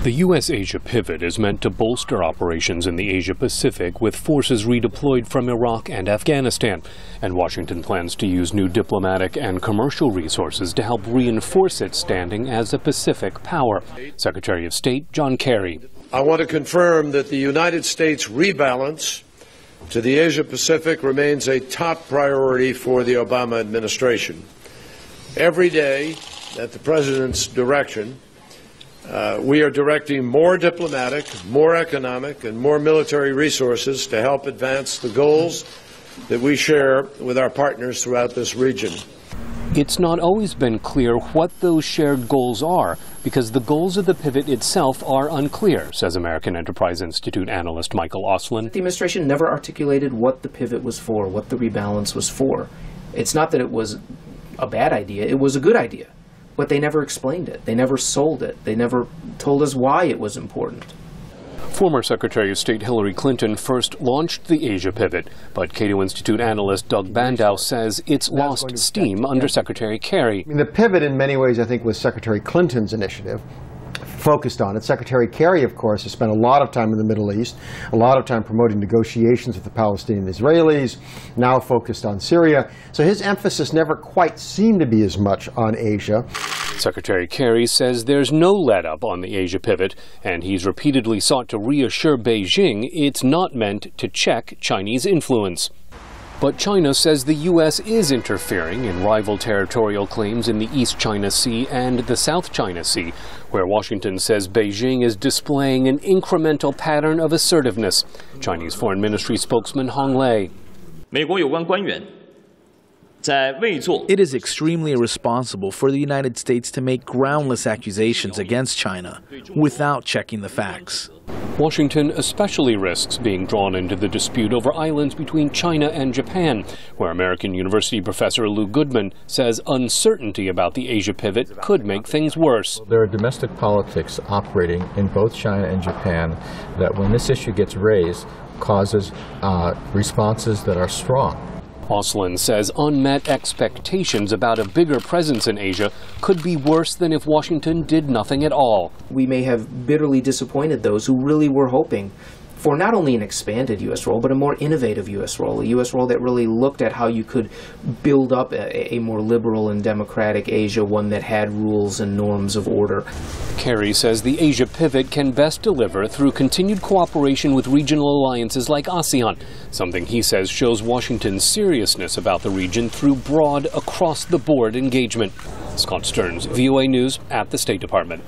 The U.S.-Asia pivot is meant to bolster operations in the Asia-Pacific with forces redeployed from Iraq and Afghanistan. And Washington plans to use new diplomatic and commercial resources to help reinforce its standing as a Pacific power. Secretary of State John Kerry. I want to confirm that the United States rebalance to the Asia-Pacific remains a top priority for the Obama administration. Every day, at the President's direction, we are directing more diplomatic, more economic, and more military resources to help advance the goals that we share with our partners throughout this region. It's not always been clear what those shared goals are, because the goals of the pivot itself are unclear, says American Enterprise Institute analyst Michael Oslin. The administration never articulated what the pivot was for, what the rebalance was for. It's not that it was a bad idea, it was a good idea. But they never explained it. They never sold it. They never told us why it was important. Former Secretary of State Hillary Clinton first launched the Asia pivot, but Cato Institute analyst Doug Bandow says it's lost steam under Secretary Kerry. The pivot in many ways, I think, was Secretary Clinton's initiative. Focused on it. Secretary Kerry, of course, has spent a lot of time in the Middle East, a lot of time promoting negotiations with the Palestinian Israelis, now focused on Syria. So his emphasis never quite seemed to be as much on Asia. Secretary Kerry says there's no let-up on the Asia pivot, and he's repeatedly sought to reassure Beijing it's not meant to check Chinese influence. But China says the U.S. is interfering in rival territorial claims in the East China Sea and the South China Sea, where Washington says Beijing is displaying an incremental pattern of assertiveness. Chinese Foreign Ministry spokesman Hong Lei. It is extremely irresponsible for the United States to make groundless accusations against China without checking the facts. Washington especially risks being drawn into the dispute over islands between China and Japan, where American University professor Lou Goodman says uncertainty about the Asia pivot could make things worse. There are domestic politics operating in both China and Japan that, when this issue gets raised, causes responses that are strong. Oslin says unmet expectations about a bigger presence in Asia could be worse than if Washington did nothing at all. We may have bitterly disappointed those who really were hoping for not only an expanded U.S. role, but a more innovative U.S. role, a U.S. role that really looked at how you could build up a more liberal and democratic Asia, one that had rules and norms of order. Kerry says the Asia pivot can best deliver through continued cooperation with regional alliances like ASEAN, something he says shows Washington's seriousness about the region through broad, across-the-board engagement. Scott Stearns, VOA News at the State Department.